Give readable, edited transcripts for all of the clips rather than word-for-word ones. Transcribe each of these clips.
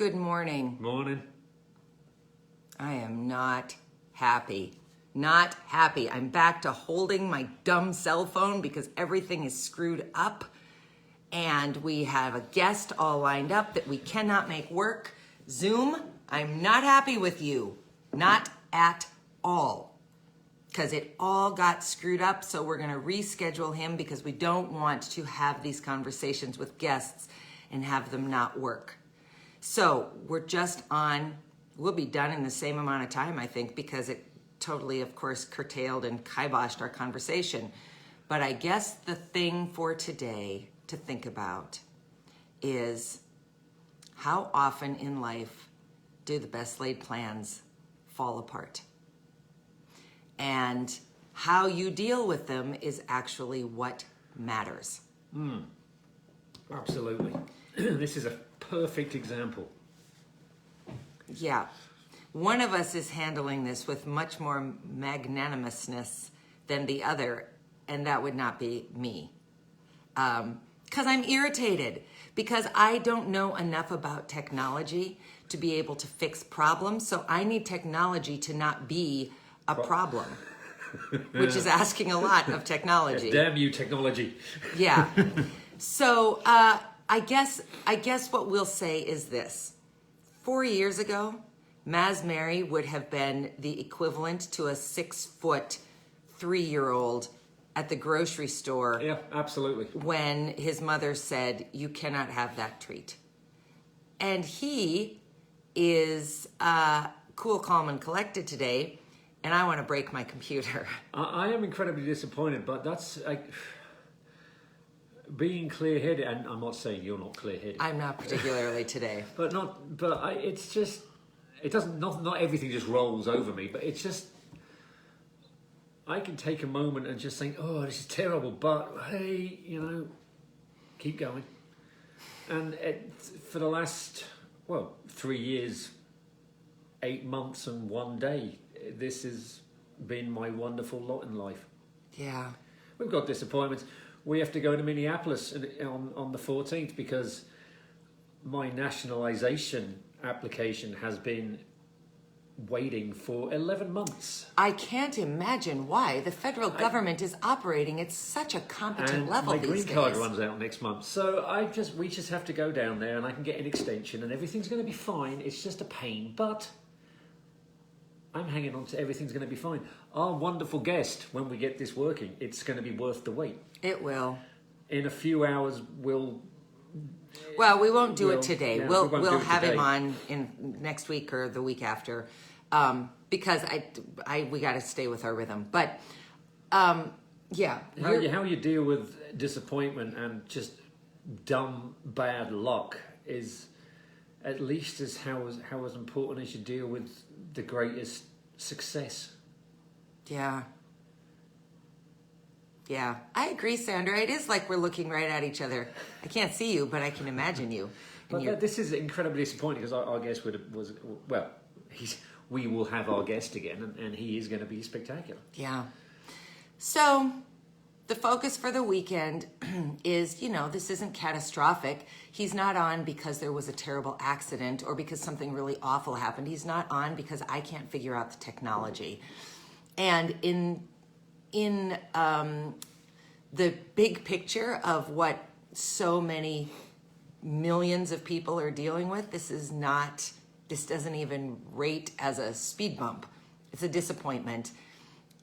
Good morning. Morning. I am not happy. Not happy. I'm back to holding my dumb cell phone because everything is screwed up. And we have a guest all lined up that we cannot make work. Zoom, I'm not happy with you. Not at all. Because it all got screwed up, so we're going to reschedule him because we don't want to have these conversations with guests and have them not work. So we're just on, we'll be done in the same amount of time, I think, because it totally, of course, curtailed and kiboshed our conversation. But I guess the thing for today to think about is how often in life do the best laid plans fall apart? And how you deal with them is actually what matters. Absolutely. This is a perfect example. Yeah. One of us is handling this with much more magnanimousness than the other, and that would not be me. Because I'm irritated, because I don't know enough about technology to be able to fix problems, so I need technology to not be a problem, which is asking a lot of technology. Yes, damn you, technology. Yeah. So I guess what we'll say is this. 4 years ago, Maz Mary would have been the equivalent to a 6-foot, 3-year-old at the grocery store. Yeah, absolutely. When his mother said, "You cannot have that treat." And he is cool, calm, and collected today, and I want to break my computer. I am incredibly disappointed, but that's being clear-headed, and I'm not saying you're not clear-headed. I'm not particularly today. It's just, it doesn't, not everything just rolls over me, but it's just, I can take a moment and just think, oh, this is terrible, but hey, keep going. And for the last, 3 years, 8 months and 1 day, this has been my wonderful lot in life. Yeah. We've got disappointments. We have to go to Minneapolis on the 14th because my nationalization application has been waiting for 11 months. I can't imagine why the federal government is operating at such a competent level these days. My green card runs out next month, so we just have to go down there and I can get an extension and everything's going to be fine. It's just a pain, but I'm hanging on to everything's going to be fine. Our wonderful guest, when we get this working, it's going to be worth the wait. It will. In a few hours, Well, we won't do it today. Yeah, we'll have him on in next week or the week after, because we got to stay with our rhythm. But yeah, how you deal with disappointment and just dumb bad luck is at least how as important as you deal with the greatest success. Yeah. Yeah, I agree, Sandra. It is like we're looking right at each other. I can't see you, but I can imagine you. But this is incredibly disappointing because our guest we will have our guest again, and he is going to be spectacular. Yeah. So the focus for the weekend is, this isn't catastrophic. He's not on because there was a terrible accident or because something really awful happened. He's not on because I can't figure out the technology. And in the big picture of what so many millions of people are dealing with, this doesn't even rate as a speed bump. It's a disappointment.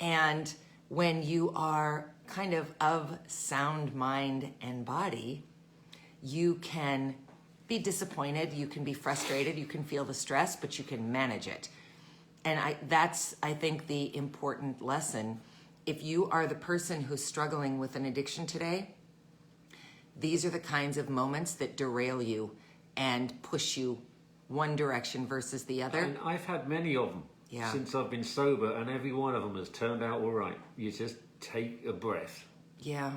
And when you are kind of sound mind and body, you can be disappointed, you can be frustrated, you can feel the stress, but you can manage it. And that's, I think, the important lesson. If you are the person who's struggling with an addiction today, these are the kinds of moments that derail you and push you one direction versus the other. And I've had many of them since I've been sober, and every one of them has turned out all right. You just take a breath. Yeah.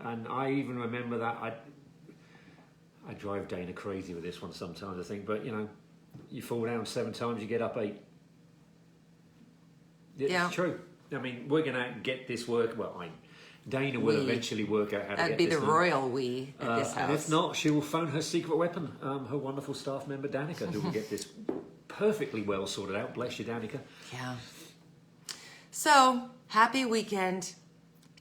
And I even remember that I drive Dana crazy with this one sometimes, I think, but you fall down 7 times, you get up 8. It's true. I mean, we're going to get this work. Well, Dana will We. eventually work out how to That'd get be this the done. royal we at this And if house. not, she will phone her secret weapon, her wonderful staff member Danica, who will get this perfectly well sorted out. Bless you, Danica. Yeah. So, happy weekend.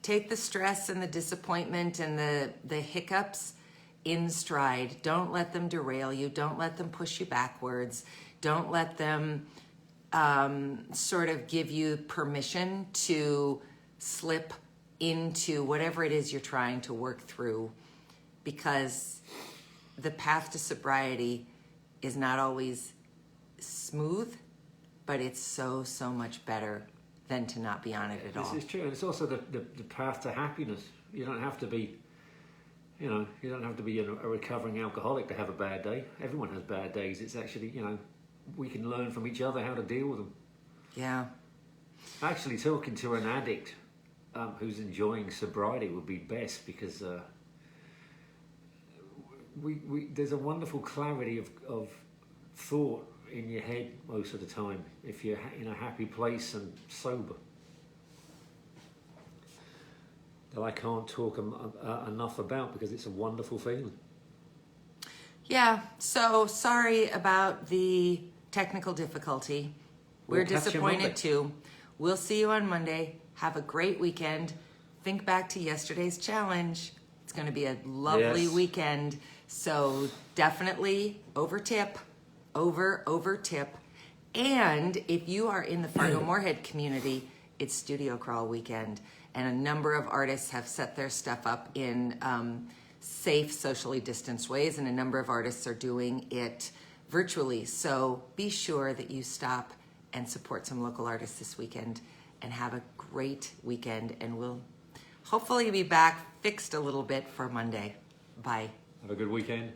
Take the stress and the disappointment and the hiccups in stride. Don't let them derail you. Don't let them push you backwards. Don't let them sort of give you permission to slip into whatever it is you're trying to work through, because the path to sobriety is not always smooth, but it's so much better than to not be on it at all. This is true, and it's also the path to happiness. You don't have to be, you don't have to be a recovering alcoholic to have a bad day. Everyone has bad days. It's actually, we can learn from each other how to deal with them. Yeah. Actually, talking to an addict who's enjoying sobriety would be best, because there's a wonderful clarity of thought in your head most of the time if you're in a happy place and sober. That I can't talk enough about, because it's a wonderful feeling. Yeah, so sorry about the technical difficulty. We're We'll catch you disappointed Monday. too. We'll see you on Monday. Have a great weekend. Think back to yesterday's challenge. It's going to be a lovely Yes. weekend. So definitely over tip. And if you are in the Fargo Moorhead community, it's Studio Crawl weekend. And a number of artists have set their stuff up in safe, socially distanced ways. And a number of artists are doing it virtually. So be sure that you stop and support some local artists this weekend, and have a great weekend. And we'll hopefully be back fixed a little bit for Monday. Bye. Have a good weekend.